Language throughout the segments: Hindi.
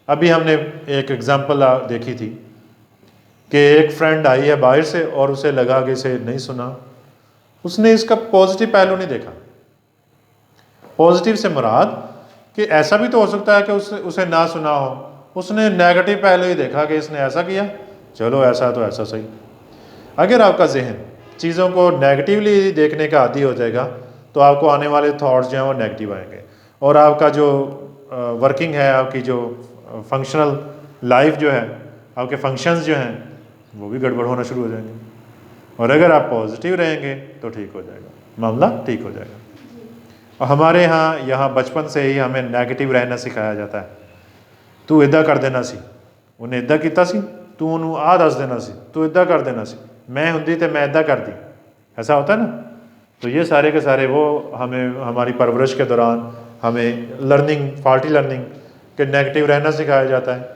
अभी हमने एक एग्जांपल देखी थी कि एक फ्रेंड आई है बाहर से और उसे लगा कि इसे नहीं सुना, उसने इसका पॉजिटिव पहलू नहीं देखा। पॉजिटिव से मुराद कि ऐसा भी तो हो सकता है कि उसे ना सुना हो, उसने नेगेटिव पहलू ही देखा कि इसने ऐसा किया, चलो ऐसा तो ऐसा सही। अगर आपका जहन चीज़ों को नेगेटिवली देखने का आदी हो जाएगा तो आपको आने वाले थॉट्स जो हैं वो नेगेटिव आएंगे और आपका जो वर्किंग है, आपकी जो फंक्शनल लाइफ जो है, आपके फंक्शंस जो हैं वो भी गड़बड़ होना शुरू हो जाएंगे। और अगर आप पॉजिटिव रहेंगे तो ठीक हो जाएगा, मामला ठीक हो जाएगा। और हमारे यहाँ बचपन से ही हमें नेगेटिव रहना सिखाया जाता है। तू इदा कर देना सी, उन्हें इदा किया सी, तू उन्होंने आ दस देना सी, तू इदा कर देना सी, मैं होंगी तो मैं इदा कर दी, ऐसा होता है ना। तो ये सारे के सारे वो हमें हमारी परवरिश के दौरान हमें लर्निंग, फाल्टी लर्निंग के नेगेटिव रहना सिखाया जाता है।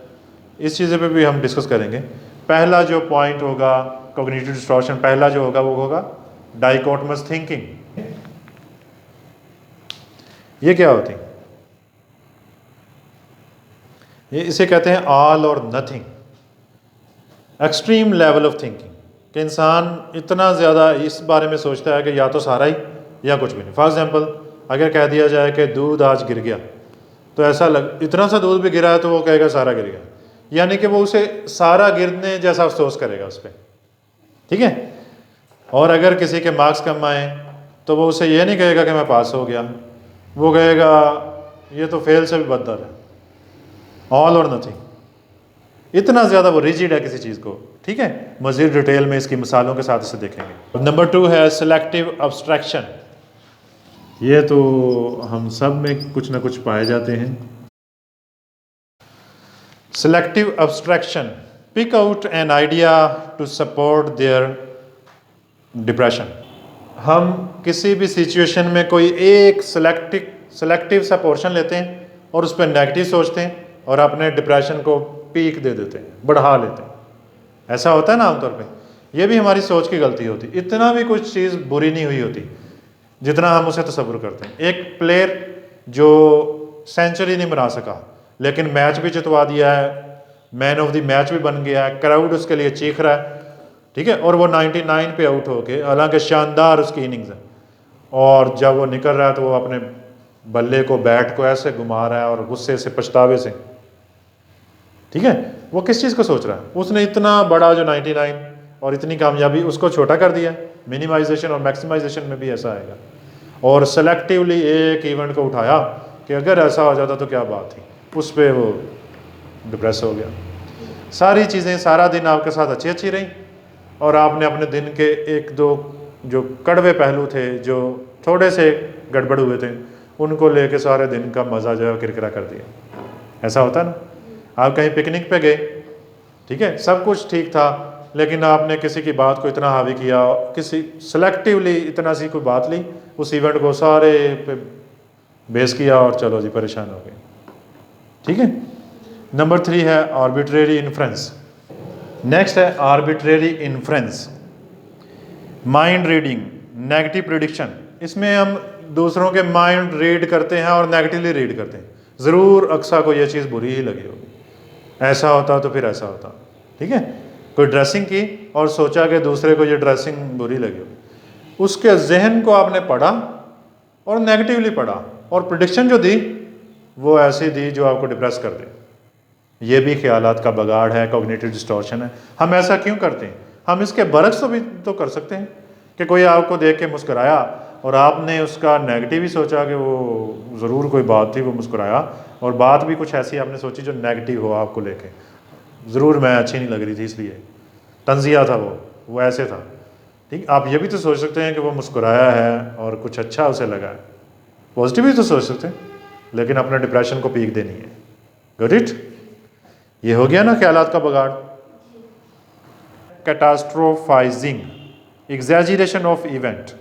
इस चीज़ पे भी हम डिस्कस करेंगे। पहला जो पॉइंट होगा कॉग्निटिव डिस्टॉर्शन, पहला जो होगा वो होगा डाइकोटमस थिंकिंग। ये क्या होती है? ये इसे कहते हैं ऑल और nothing, extreme level of thinking, कि इंसान इतना ज़्यादा इस बारे में सोचता है कि या तो सारा ही या कुछ भी नहीं। फॉर एग्जांपल अगर कह दिया जाए कि दूध आज गिर गया तो ऐसा इतना सा दूध भी गिरा है तो वो कहेगा सारा गिर गया, यानी कि वो उसे सारा गिरने जैसा अफसोस करेगा उस पर, ठीक है। और अगर किसी के मार्क्स कम आए तो वो उसे ये नहीं कहेगा कि मैं पास हो गया, वो कहेगा ये तो फेल से भी बदतर है। ऑल और नथिंग, इतना ज़्यादा वो रिजिड है किसी चीज़ को, ठीक है। मज़ीद डिटेल में इसकी मिसालों के साथ इसे देखेंगे। नंबर 2 है सिलेक्टिव अब्स्ट्रैक्शन। ये तो हम सब में कुछ ना कुछ पाए जाते हैं। Selective abstraction, pick out an idea to support their depression. हम किसी भी सिचुएशन में कोई एक सिलेक्टिव सा पोर्शन लेते हैं और उस पर नेगेटिव सोचते हैं और अपने डिप्रेशन को पीक दे देते हैं, बढ़ा लेते हैं। ऐसा होता है ना आमतौर पे। ये भी हमारी सोच की गलती होती। इतना भी कुछ चीज़ बुरी नहीं हुई होती जितना हम उसे तसव्वुर करते हैं। एक प्लेयर जो सेंचुरी नहीं बना सका लेकिन मैच भी जितवा दिया है, मैन ऑफ द मैच भी बन गया है, क्राउड उसके लिए चीख रहा है, ठीक है, और वो 99 पे आउट हो के, हालांकि शानदार उसकी इनिंग्स है, और जब वो निकल रहा है तो वो अपने बल्ले को, बैट को ऐसे घुमा रहा है और गुस्से से, पछतावे से, ठीक है। वो किस चीज़ को सोच रहा है? उसने इतना बड़ा जो 99 और इतनी कामयाबी उसको छोटा कर दिया। मिनिमाइजेशन और मैक्सिमाइजेशन में भी ऐसा आएगा। और सेलेक्टिवली एक इवेंट को उठाया कि अगर ऐसा हो जाता तो क्या बात थी, उस पर वो डिप्रेस हो गया। सारी चीज़ें सारा दिन आपके साथ अच्छी अच्छी रहीं और आपने अपने दिन के एक दो जो कड़वे पहलू थे, जो थोड़े से गड़बड़ हुए थे, उनको लेके सारे दिन का मज़ा जो है किरकिरा कर दिया। ऐसा होता है ना। आप कहीं पिकनिक पे गए, ठीक है, सब कुछ ठीक था, लेकिन आपने किसी की बात को इतना हावी किया, किसी सेलेक्टिवली इतना सी कोई बात ली, उस इवेंट को सारे पे बेस किया और चलो जी परेशान हो गए, ठीक है। नंबर 3 है आर्बिट्रेरी इन्फ्रेंस। नेक्स्ट है arbitrary inference, mind reading, negative prediction. इसमें हम दूसरों के माइंड रीड करते हैं और नेगेटिवली रीड करते हैं। ज़रूर अक्सा को यह चीज़ बुरी ही लगी होगी, ऐसा होता तो फिर ऐसा होता, ठीक है। कोई ड्रेसिंग की और सोचा कि दूसरे को ये ड्रेसिंग बुरी लगी होगी, उसके जहन को आपने पढ़ा और नेगेटिवली पढ़ा और प्रिडिक्शन जो दी वो ऐसी दी जो आपको डिप्रेस कर दे। ये भी ख्यालात का बगाड़ है, कॉग्निटिव डिस्टॉर्शन है। हम ऐसा क्यों करते हैं? हम इसके बरक्स भी तो कर सकते हैं कि कोई आपको देख के मुस्कुराया और आपने उसका नेगेटिव ही सोचा कि वो ज़रूर कोई बात थी, वो मुस्कुराया, और बात भी कुछ ऐसी आपने सोची जो नेगेटिव हो आपको लेके, ज़रूर मैं अच्छी नहीं लग रही थी इसलिए, तंजिया था वो ऐसे था, ठीक। आप ये भी तो सोच सकते हैं कि वो मुस्कुराया है और कुछ अच्छा उसे लगा है, पॉजिटिव भी तो सोच सकते हैं, लेकिन अपने डिप्रेशन को पीक देनी है। Got it? ये हो गया ना ख्यालात का बगाड़। कैटास्ट्रोफाइजिंग, एग्जैजरेशन ऑफ इवेंट,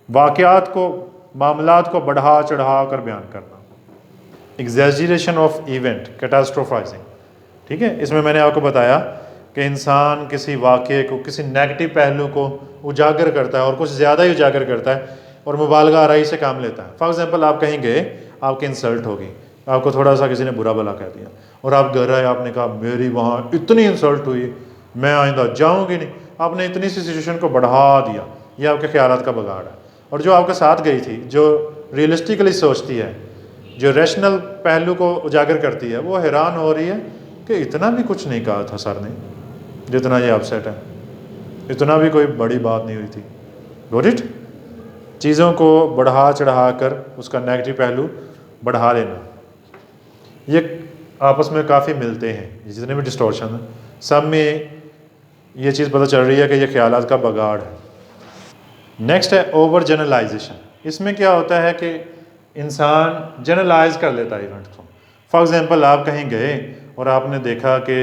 वाक़यात को, मामलात को बढ़ा चढ़ा कर बयान करना, एग्जैजरेशन ऑफ इवेंट, कैटास्ट्रोफाइजिंग, ठीक है। इसमें मैंने आपको बताया कि इंसान किसी वाक़े को, किसी नेगेटिव पहलू को उजागर करता है और कुछ ज़्यादा ही उजागर करता है और मुबालगा आराई से काम लेता है। फॉर एग्जांपल आप कहीं गए, आपकी इंसल्ट होगी, आपको थोड़ा सा किसी ने बुरा भला कह दिया और आप घर आए, आपने कहा मेरी वहाँ इतनी इंसल्ट हुई, मैं आइंदा जाऊँगी नहीं, आपने इतनी सी सिचुएशन को बढ़ा दिया। ये आपके ख्यालात का बगाड़ है। और जो आपके साथ गई थी, जो रियलिस्टिकली सोचती है, जो रैशनल पहलू को उजागर करती है, वो हैरान हो रही है कि इतना भी कुछ नहीं कहा था सर ने जितना ये अपसेट है, इतना भी कोई बड़ी बात नहीं हुई थी। Got it? चीज़ों को बढ़ा चढ़ा कर उसका नेगेटिव पहलू बढ़ा लेना, ये आपस में काफ़ी मिलते हैं। जितने भी डिस्टॉर्शन हैं, सब में ये चीज़ पता चल रही है कि ये ख्यालात का बगाड़ है। नेक्स्ट है ओवर जनरलाइजेशन। इसमें क्या होता है कि इंसान जनरलाइज कर लेता है इवेंट को। फॉर एग्ज़ाम्पल, आप कहीं गए और आपने देखा कि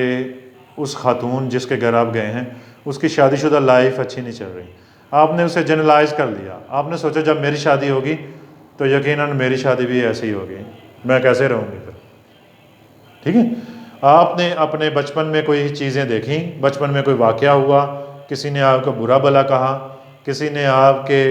उस खातून जिसके घर आप गए हैं उसकी शादीशुदा लाइफ अच्छी नहीं चल रही, आपने उसे जनरलाइज कर लिया। आपने सोचा जब मेरी शादी होगी तो यकीनन मेरी शादी भी ऐसी ही होगी, मैं कैसे रहूँगी फिर। ठीक है, आपने अपने बचपन में कोई चीज़ें देखी, बचपन में कोई वाक़या हुआ, किसी ने आपको बुरा भला कहा, किसी ने आपके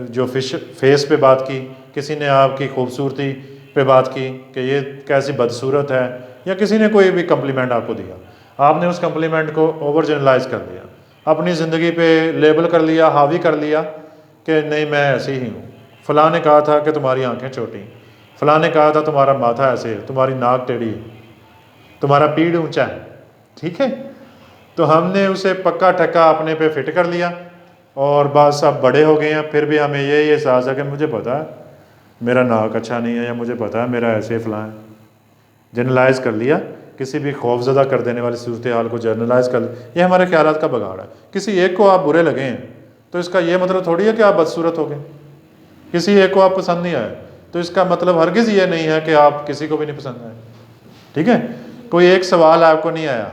जो फेस पे बात की, किसी ने आपकी खूबसूरती पे बात की कि ये कैसी बदसूरत है, या किसी ने कोई भी कम्प्लीमेंट आपको दिया, आपने उस कम्प्लीमेंट को ओवर जनरलाइज कर दिया, अपनी ज़िंदगी पे लेबल कर लिया, हावी कर लिया कि नहीं मैं ऐसी ही हूँ। फ़लाँ ने कहा था कि तुम्हारी आंखें छोटी, फ़लाँ ने कहा था तुम्हारा माथा ऐसे है, तुम्हारी नाक टेढ़ी है, तुम्हारा पीठ ऊंचा है। ठीक है, तो हमने उसे पक्का ठक्का अपने पे फिट कर लिया और बस अब बड़े हो गए हैं, फिर भी हमें ये एहसास है कि मुझे पता है मेरा नाक अच्छा नहीं है, या मुझे पता है मेरा ऐसे फ़लाँ है। जनरलाइज कर लिया, किसी भी खौफजदा कर देने वाली सूरत हाल को जनरलाइज कर लिया। ये हमारे ख्यालात का बगाड़ है। किसी एक को आप बुरे लगे हैं तो इसका ये मतलब थोड़ी है कि आप बदसूरत हो गए। किसी एक को आप पसंद नहीं आए तो इसका मतलब हरगिज़ ये नहीं है कि आप किसी को भी नहीं पसंद आए। ठीक है, कोई एक सवाल आपको नहीं आया,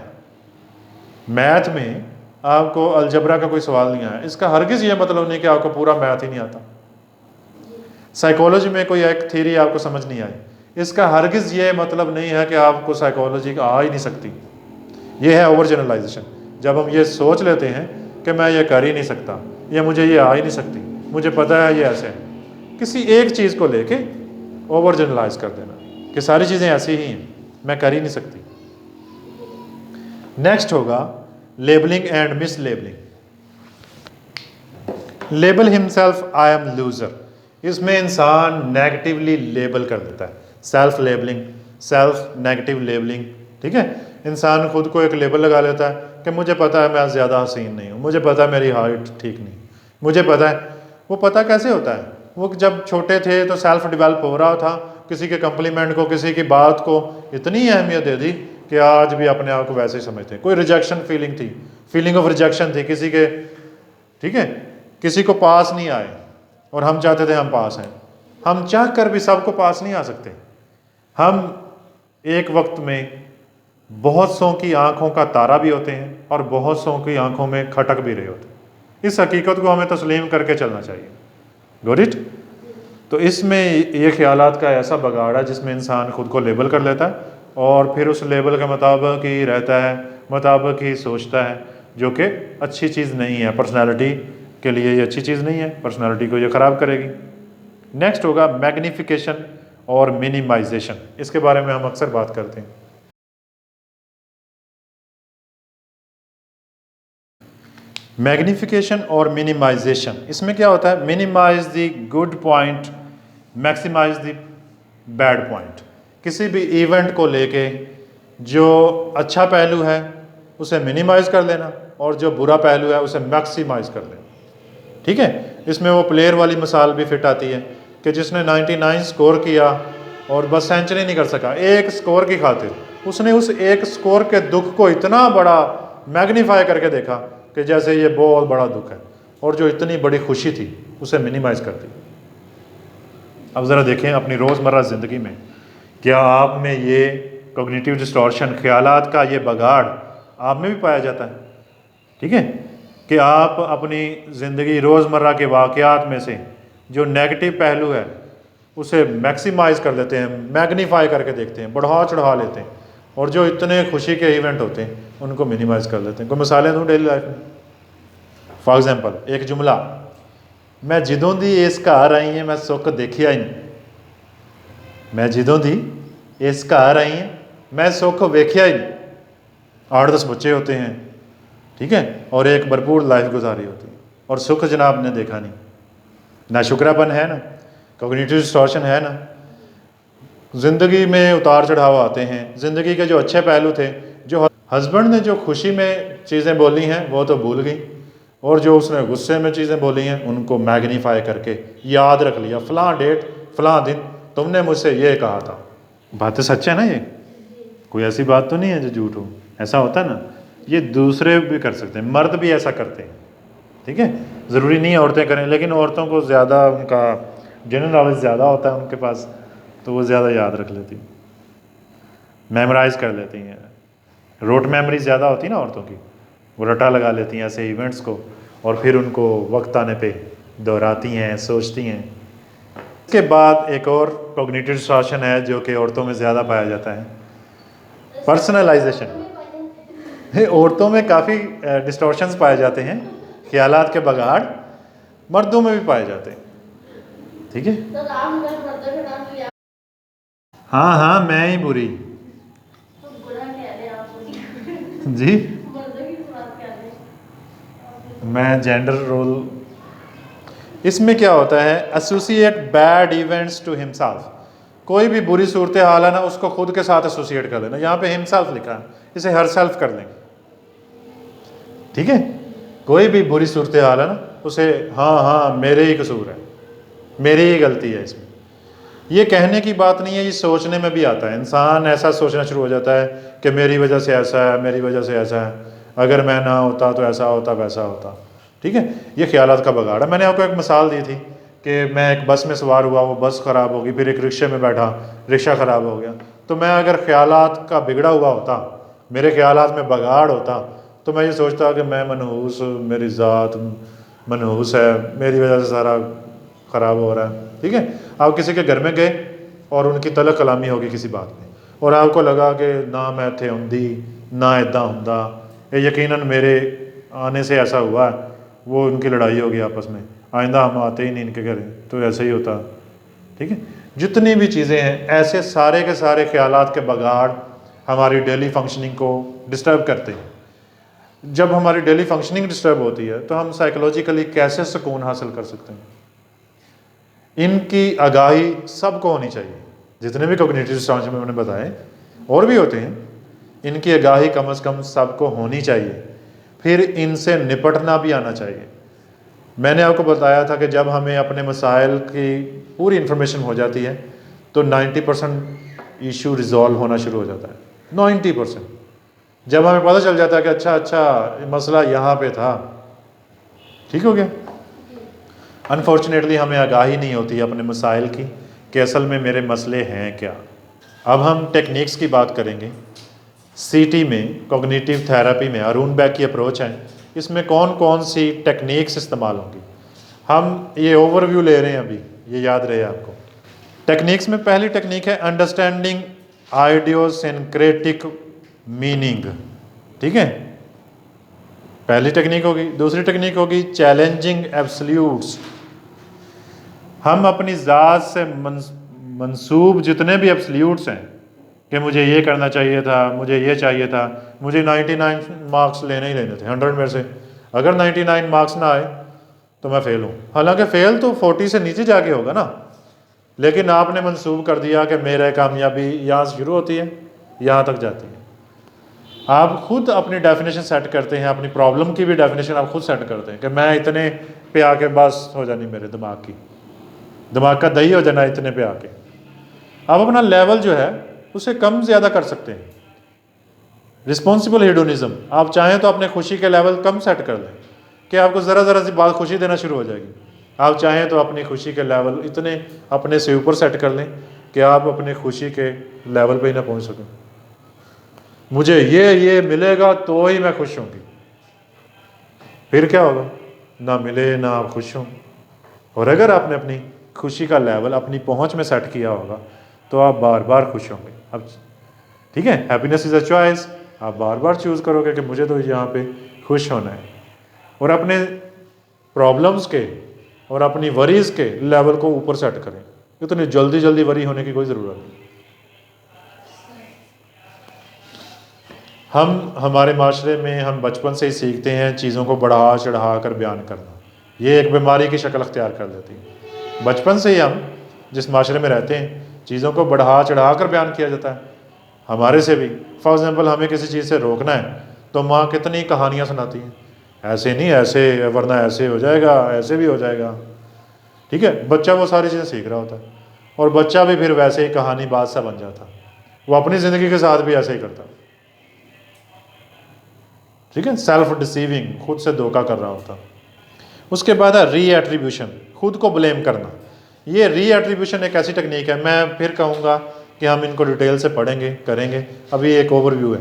मैथ में आपको अलजबरा का कोई सवाल नहीं आया, इसका हरगिज़ ये मतलब नहीं कि आपको पूरा मैथ ही नहीं आता। साइकोलॉजी में कोई एक थ्योरी आपको समझ नहीं आई, इसका हरगिज़ ये मतलब नहीं है कि आपको साइकोलॉजी आ ही नहीं सकती। ये है ओवर जनरलाइजेशन। जब हम ये सोच लेते हैं कि मैं ये कर ही नहीं सकता, या मुझे ये आ ही नहीं सकती, मुझे पता है ये ऐसे है, किसी एक चीज़ को लेके ओवर जनरलाइज कर देना कि सारी चीज़ें ऐसी ही हैं, मैं कर ही नहीं सकती। नेक्स्ट होगा labelling and miss labelling. Label himself I am loser, इसमें इंसान नेगेटिवली लेबल कर देता है। Self labelling, self negative labelling. ठीक है, इंसान खुद को एक लेबल लगा लेता है कि मुझे पता है मैं ज़्यादा हसीन नहीं हूँ, मुझे पता है मेरी हाइट ठीक नहीं, मुझे पता है। वो पता कैसे होता है? वो जब छोटे थे तो सेल्फ डिवेल्प हो रहा था, किसी के कम्प्लीमेंट को, किसी की बात को इतनी अहमियत दे दी कि आज भी अपने आप को वैसे ही समझते हैं। कोई रिजेक्शन फीलिंग थी, फीलिंग ऑफ रिजेक्शन थी किसी के, ठीक है, किसी को पास नहीं आए और हम चाहते थे हम पास हैं। हम चाह कर भी सबको पास नहीं आ सकते। हम एक वक्त में बहुत सौ की आंखों का तारा भी होते हैं और बहुत सौ की आंखों में खटक भी रहे होते हैं। इस हकीकत को हमें तस्लीम करके चलना चाहिए। Got it? तो इसमें ये ख्यालात का ऐसा बगाड़ है जिसमें इंसान खुद को लेबल कर लेता है और फिर उस लेबल के मुताबिक ही रहता है, मुताबिक ही सोचता है, जो कि अच्छी चीज़ नहीं है। पर्सनैलिटी के लिए ये अच्छी चीज़ नहीं है, पर्सनैलिटी को ये ख़राब करेगी। नेक्स्ट होगा मैग्निफिकेशन और मिनिमाइजेशन। इसके बारे में हम अक्सर बात करते हैं। मैग्निफिकेशन और मिनिमाइजेशन, इसमें क्या होता है? Minimise the good point, maximise the bad point. किसी भी इवेंट को लेके जो अच्छा पहलू है उसे मिनिमाइज कर लेना और जो बुरा पहलू है उसे मैक्सिमाइज कर लेना। ठीक है, इसमें वो प्लेयर वाली मिसाल भी फिट आती है कि जिसने 99 स्कोर किया और बस सेंचुरी नहीं कर सका, एक स्कोर की खातिर उसने उस एक स्कोर के दुख को इतना बड़ा मैग्नीफाई करके देखा कि जैसे ये बहुत बड़ा दुख है, और जो इतनी बड़ी खुशी थी उसे मिनिमाइज कर दी। अब ज़रा देखें अपनी रोज़मर्रा ज़िंदगी में, क्या आप में ये कॉग्निटिव डिस्टॉर्शन, ख्यालात का ये बगाड़ आप में भी पाया जाता है? ठीक है, कि आप अपनी ज़िंदगी रोज़मर्रा के वाक़यात में से जो नेगेटिव पहलू है उसे मैक्सिमाइज़ कर लेते हैं, मैग्नीफाई करके देखते हैं, बढ़ा चढ़ा लेते हैं, और जो इतने खुशी के इवेंट होते हैं उनको मिनिमाइज़ कर लेते हैं। कोई मिसालें दूँ डेली लाइफ में? फॉर एग्जांपल एक जुमला, मैं जिदों दी इस घर आई है मैं सुख देखिया ही नहीं। मैं जिदों दी इस घर आई हैं, मैं सुख वेख्या ही नहीं। 8-10 बच्चे होते हैं, ठीक है, और एक भरपूर लाइफ गुजारी होती है, और सुख जनाब ने देखा नहीं। ना शुक्रापन है, ना कॉग्निटिव डिस्टॉर्शन है, ना ज़िंदगी में उतार चढ़ाव आते हैं। ज़िंदगी के जो अच्छे पहलू थे, जो हस्बैंड ने जो खुशी में चीज़ें बोली हैं वो तो भूल गई, और जो उसने गुस्से में चीज़ें बोली हैं उनको मैग्नीफाई करके याद रख लिया, फ़लाँ डेट फ़लाँ दिन तुमने मुझसे ये कहा था। बातें सच है ना, ये कोई ऐसी बात तो नहीं है जो झूठ हो। ऐसा होता है ना, ये दूसरे भी कर सकते हैं, मर्द भी ऐसा करते हैं, ठीक है, ज़रूरी नहीं औरतें करें, लेकिन औरतों को ज़्यादा उनका जनरल नॉलेज ज़्यादा होता है उनके पास, तो वो ज़्यादा याद रख लेती हैं, मेमोराइज कर लेती हैं। रोट मेमोरी ज़्यादा होती है ना औरतों की, वो रटा लगा लेती हैं ऐसे इवेंट्स को, और फिर उनको वक्त आने पे दोहराती हैं, सोचती हैं। इसके बाद एक और कॉग्निटिव डिस्टॉर्शन है जो कि औरतों में ज़्यादा पाया जाता है, पर्सनलाइजेशन। औरतों में काफ़ी डिस्टॉर्शंस पाए जाते हैं, ख्यालात के बगाड़ मर्दों में भी पाए जाते हैं, ठीक है। हाँ हाँ, मैं ही बुरी जी, मैं जेंडर रोल। इसमें क्या होता है, associate bad events to himself. कोई भी बुरी सूरत हाल है ना, उसको खुद के साथ एसोसिएट कर लेना। यहाँ पे हिमसेल्फ लिखा है, इसे हर सेल्फ कर लेंगे, ठीक है। कोई भी बुरी सूरत हाल है ना, उसे हाँ हाँ मेरे ही कसूर है, मेरी ही गलती है इसमें। ये कहने की बात नहीं है, ये सोचने में भी आता है। इंसान ऐसा सोचना शुरू हो जाता है कि मेरी वजह से ऐसा है, मेरी वजह से ऐसा है, अगर मैं ना होता तो ऐसा होता वैसा होता, ठीक है। ये ख्यालात का बगाड़ है। मैंने आपको एक मिसाल दी थी कि मैं एक बस में सवार हुआ, वो बस ख़राब होगी, फिर एक रिक्शे में बैठा, रिक्शा ख़राब हो गया। तो मैं अगर ख़यालात का बिगड़ा हुआ होता, मेरे ख़यालात में बगाड़ होता, तो मैं ये सोचता कि मैं मनहूस, मेरी ज़ात मनहूस है, मेरी वजह से सारा ख़राब हो रहा है, ठीक है। आप किसी के घर में गए और उनकी तलक कलामी होगी किसी बात में, और आपको लगा कि ना मैं थे होंदी ना इदा होंदा, ये यकीनन मेरे आने से ऐसा हुआ है, वो उनकी लड़ाई होगी आपस में, आइंदा हम आते ही नहीं इनके घर, तो ऐसे ही होता, ठीक है। जितनी भी चीज़ें हैं, ऐसे सारे के सारे ख्यालात के बगाड़ हमारी डेली फंक्शनिंग को डिस्टर्ब करते हैं। जब हमारी डेली फंक्शनिंग डिस्टर्ब होती है तो हम साइकोलॉजिकली कैसे सुकून हासिल कर सकते हैं। इनकी आगाही सबको होनी चाहिए, जितने भी कॉग्निटिव डिस्टॉर्शन में मैंने बताए, और भी होते हैं, इनकी आगाही कम से कम सबको होनी चाहिए, फिर इनसे निपटना भी आना चाहिए। मैंने आपको बताया था कि जब हमें अपने मसाइल की पूरी इन्फॉर्मेशन हो जाती है तो 90% इशू रिजॉल्व होना शुरू हो जाता है। 90% जब हमें पता चल जाता है कि अच्छा मसला यहाँ पे था, ठीक हो गया। अनफॉर्चुनेटली हमें आगाही नहीं होती अपने मसाइल की कि असल में मेरे मसले हैं क्या। अब हम टेक्निक्स की बात करेंगे। सीटी में कॉग्निटिव थेरेपी में अरुण बैक की अप्रोच है, इसमें कौन कौन सी टेक्निक्स इस्तेमाल होंगी, हम ये ओवरव्यू ले रहे हैं अभी, ये याद रहे आपको। टेक्निक्स में पहली टेक्निक है अंडरस्टैंडिंग आइडियोसिंक्रेटिक मीनिंग, ठीक है, पहली टेक्निक होगी। दूसरी टेक्निक होगी चैलेंजिंग एब्सोल्यूट्स। हम अपनी ज़ात से मंसूब जितने भी एब्सोल्यूट्स हैं कि मुझे ये करना चाहिए था, मुझे ये चाहिए था, मुझे 99 मार्क्स लेने ही लेने थे 100 में से, अगर 99 मार्क्स ना आए तो मैं फ़ेल हूँ। हालांकि फ़ेल तो 40 से नीचे जाके होगा ना, लेकिन आपने मंसूब कर दिया कि मेरा कामयाबी यहाँ से शुरू होती है, यहाँ तक जाती है। आप खुद अपनी डेफिनेशन सेट करते हैं, अपनी प्रॉब्लम की भी डेफिनेशन आप खुद सेट करते हैं कि मैं इतने पे आके बस हो जानी, मेरे दिमाग का दही हो जाना इतने पे आके। आप अपना लेवल जो है उसे कम ज़्यादा कर सकते हैं। रिस्पॉन्सिबल हेडोनिज्म, आप चाहें तो अपने खुशी के लेवल कम सेट कर लें कि आपको ज़रा ज़रा सी बात खुशी देना शुरू हो जाएगी। आप चाहें तो अपनी खुशी के लेवल इतने अपने से ऊपर सेट कर लें कि आप अपने खुशी के लेवल पे ही ना पहुंच सकें। मुझे ये मिलेगा तो ही मैं खुश होंगी, फिर क्या होगा, ना मिले ना आप खुश हों। और अगर आपने अपनी खुशी का लेवल अपनी पहुंच में सेट किया होगा तो आप बार बार खुश होंगे। अब ठीक है, हैप्पीनेस इज़ अ चॉइस, आप बार बार चूज़ करोगे कि मुझे तो यहाँ पे खुश होना है। और अपने प्रॉब्लम्स के और अपनी वरीज़ के लेवल को ऊपर सेट करें। इतनी जल्दी जल्दी वरी होने की कोई ज़रूरत नहीं। हम हमारे माशरे में हम बचपन से ही सीखते हैं चीज़ों को बढ़ा चढ़ा कर बयान करना, ये एक बीमारी की शक्ल अख्तियार कर देती है। बचपन से ही हम जिस माशरे में रहते हैं चीज़ों को बढ़ा चढ़ा कर बयान किया जाता है। हमारे से भी फॉर एग्ज़ाम्पल हमें किसी चीज़ से रोकना है तो माँ कितनी कहानियाँ सुनाती हैं, ऐसे नहीं ऐसे, वरना ऐसे हो जाएगा, ऐसे भी हो जाएगा। ठीक है, बच्चा वो सारी चीज़ें सीख रहा होता है और बच्चा भी फिर वैसे ही कहानी बात सा बन जाता, वो अपनी ज़िंदगी के साथ भी ऐसे ही करता। ठीक है, सेल्फ डिसीविंग, खुद से धोखा कर रहा होता। उसके बाद है री एट्रीब्यूशन, खुद को ब्लेम करना। ये री एट्रीब्यूशन एक ऐसी टेक्निक है, मैं फिर कहूँगा कि हम इनको डिटेल से पढ़ेंगे करेंगे, अभी एक ओवरव्यू है।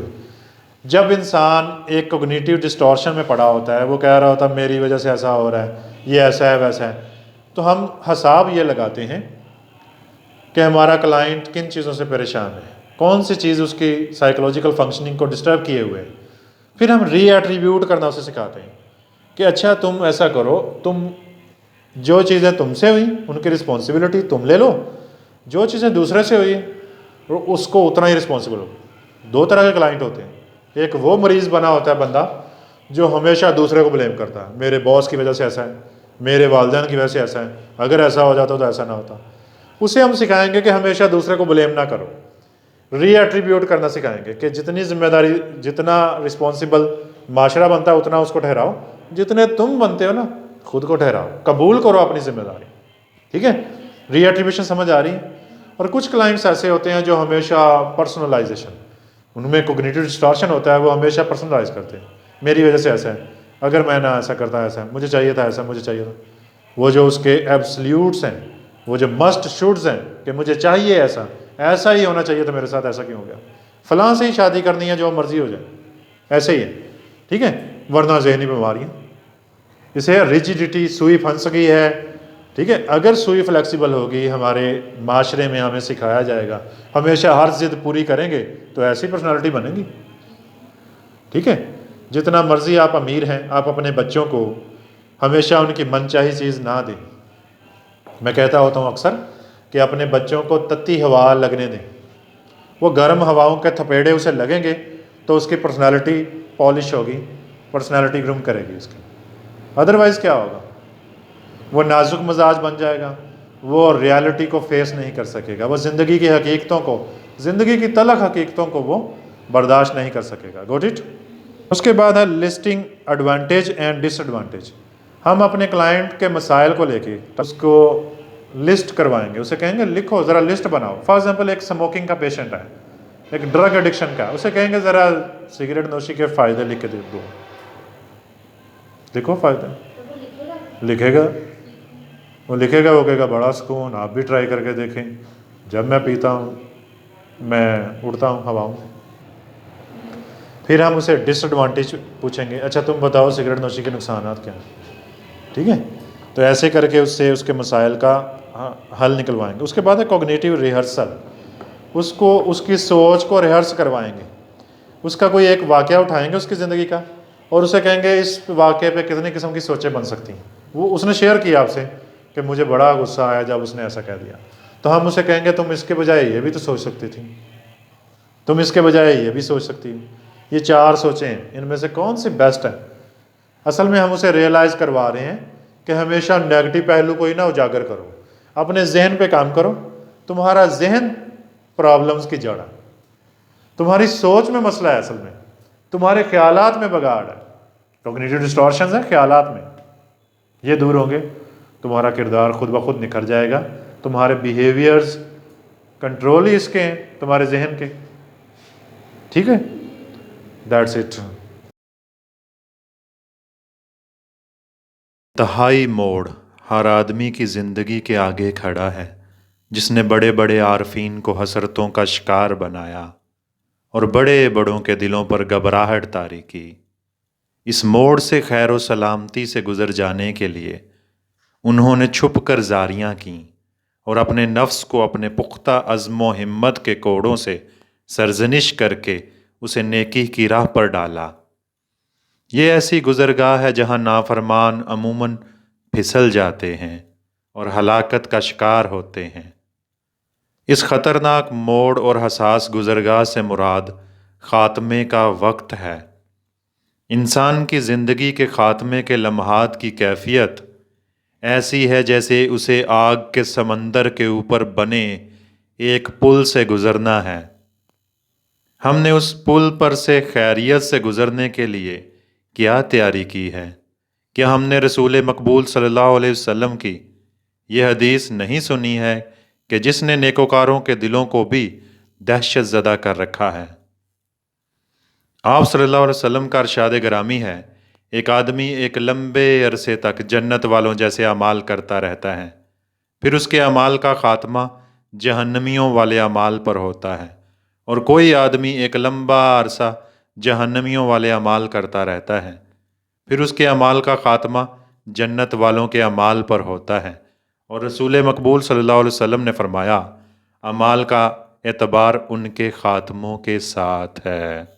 जब इंसान एक कोग्निटिव डिस्टॉर्शन में पड़ा होता है, वो कह रहा होता है मेरी वजह से ऐसा हो रहा है, ये ऐसा है वैसा है, तो हम हिसाब ये लगाते हैं कि हमारा क्लाइंट किन चीज़ों से परेशान है, कौन सी चीज़ उसकी साइकोलॉजिकल फंक्शनिंग को डिस्टर्ब किए हुए है। फिर हम री एट्रीब्यूट करना उसे सिखाते हैं कि अच्छा तुम ऐसा करो, तुम जो चीज़ें तुमसे हुई उनकी रिस्पॉन्सिबिलिटी तुम ले लो, जो चीज़ें दूसरे से हुई उसको उतना ही रिस्पॉन्सिबल हो। दो तरह के क्लाइंट होते हैं, एक वो मरीज़ बना होता है बंदा जो हमेशा दूसरे को ब्लेम करता है, मेरे बॉस की वजह से ऐसा है, मेरे वालिदैन की वजह से ऐसा है, अगर ऐसा हो जाता तो ऐसा ना होता। उसे हम सिखाएंगे कि हमेशा दूसरे को ब्लेम ना करो, री एट्रीब्यूट करना सिखाएंगे कि जितनी जिम्मेदारी, जितना रिस्पॉन्सिबल माशरा बनता है उतना उसको ठहराओ, जितने तुम बनते हो ना खुद को ठहराओ, कबूल करो अपनी जिम्मेदारी। ठीक है, री एट्रीब्यूशन समझ आ रही है। और कुछ क्लाइंट्स ऐसे होते हैं जो हमेशा पर्सनलाइजेशन, उनमें कोग्निटिव डिस्टॉर्शन होता है, वो हमेशा पर्सनलाइज करते हैं, मेरी वजह से ऐसा है, अगर मैं ना ऐसा करता ऐसा है, मुझे चाहिए था ऐसा, मुझे चाहिए था। वो जो उसके एब्सल्यूट्स हैं, वो जो मस्ट शुड्स हैं कि मुझे चाहिए ऐसा, ऐसा ही होना चाहिए, तो मेरे साथ ऐसा क्यों हो गया, फलां से ही शादी करनी है, जो मर्जी हो जाए, ऐसे ही है। ठीक है, वरना जहनी बीमारियाँ, इसे रिजिडिटी, सुई फंस गई है। ठीक है, अगर सुई फ्लेक्सिबल होगी, हमारे माशरे में हमें सिखाया जाएगा हमेशा हर जिद पूरी करेंगे तो ऐसी पर्सनालिटी बनेगी। ठीक है, जितना मर्जी आप अमीर हैं, आप अपने बच्चों को हमेशा उनकी मनचाही चीज़ ना दें। मैं कहता होता हूँ अक्सर कि अपने बच्चों को तत्ती हवा लगने दें, वो गर्म हवाओं के थपेड़े उसे लगेंगे तो उसकी पर्सनालिटी पॉलिश होगी, पर्सनालिटी ग्रूम करेगी उसकी। अदरवाइज़ क्या होगा, वो नाजुक मिजाज बन जाएगा, वो रियलिटी को फेस नहीं कर सकेगा, वो ज़िंदगी की हकीकतों को, ज़िंदगी की तलख हकीकतों को वो बर्दाश्त नहीं कर सकेगा। Got it. उसके बाद है लिस्टिंग एडवांटेज एंड डिसएडवांटेज। हम अपने क्लाइंट के मसाइल को लेके उसको लिस्ट करवाएंगे, उसे कहेंगे लिखो ज़रा, लिस्ट बनाओ। फॉर एग्जांपल एक स्मोकिंग का पेशेंट है, एक ड्रग एडिक्शन का, उसे कहेंगे ज़रा सिगरेट नोशी के फ़ायदे लिख के दे दो, लिखो फ़ायदे। लिखेगा, वो लिखेगा, वो कहेगा बड़ा सुकून, आप भी ट्राई करके देखें, जब मैं पीता हूँ मैं उड़ता हूँ हवाओं में। फिर हम उसे डिसएडवांटेज पूछेंगे, अच्छा तुम बताओ सिगरेट नोशी के नुकसान क्या हैं। ठीक है, तो ऐसे करके उससे उसके मसाइल का हल निकलवाएंगे। उसके बाद है कॉग्निटिव रिहर्सल, उसको उसकी सोच को रिहर्स करवाएंगे, उसका कोई एक वाक़या उठाएंगे उसकी ज़िंदगी का और उसे कहेंगे इस वाक़े पे कितनी किस्म की सोचें बन सकती हैं। वो उसने शेयर किया आपसे कि मुझे बड़ा गुस्सा आया जब उसने ऐसा कह दिया, तो हम उसे कहेंगे तुम इसके बजाय ये भी तो सोच सकती थी, तुम इसके बजाय ये भी सोच सकती हो, ये चार सोचें, इनमें से कौन सी बेस्ट है। असल में हम उसे रियलाइज़ करवा रहे हैं कि हमेशा नेगेटिव पहलू को ही ना उजागर करो, अपने जहन पे काम करो। तुम्हारा जहन प्रॉब्लम्स की जड़ है, तुम्हारी सोच में मसला है, असल में तुम्हारे ख्यालात में बगाड़ है, कॉग्निटिव डिस्टॉर्शंस है ख्यालात में, ये दूर होंगे, तुम्हारा किरदार खुद ब खुद निखर जाएगा, तुम्हारे बिहेवियर्स कंट्रोल ही इसके हैं, तुम्हारे जहन के। ठीक है, दैट्स इट। तहाई मोड़ हर आदमी की ज़िंदगी के आगे खड़ा है, जिसने बड़े बड़े आरफीन को हसरतों का शिकार बनाया और बड़े बड़ों के दिलों पर घबराहट तारी की। इस मोड़ से खैर व सलामती से गुजर जाने के लिए उन्होंने छुप कर जारियां की और अपने नफ्स को अपने पुख्ता अज़्म हिम्मत के कोड़ों से सरजनिश करके उसे नेकी की राह पर डाला। ये ऐसी गुजरगाह है जहाँ नाफरमान अमूमन फिसल जाते हैं और हलाकत का शिकार होते हैं। इस ख़तरनाक मोड़ और हसास गुजरगाह से मुराद ख़ात्मे का वक्त है। इंसान की ज़िंदगी के ख़ात्मे के लम्हात की कैफियत ऐसी है जैसे उसे आग के समंदर के ऊपर बने एक पुल से गुज़रना है। हमने उस पुल पर से खैरियत से गुज़रने के लिए क्या तैयारी की है? क्या हमने रसूल मकबूल सल्लल्लाहु अलैहि वसल्लम की यह हदीस नहीं सुनी है कि जिसने नेकोकारों के दिलों को भी दहशत ज़दा कर रखा है? आप सल्लल्लाहु अलैहि वसल्लम का इरशाद गिरामी है, एक आदमी एक लंबे अरसे तक जन्नत वालों जैसे अमाल करता रहता है, फिर उसके अमाल का ख़ात्मा जहन्नमियों वाले अमाल पर होता है। और कोई आदमी एक लंबा अरसा जहन्नमियों वाले अमाल करता रहता है, फिर उसके अमाल का ख़ात्मा जन्नत वालों के अमाल पर होता है। और रसूल मकबूल सल्लल्लाहु अलैहि वसल्लम ने फरमाया, अमाल का एतबार उनके ख़ात्मों के साथ है।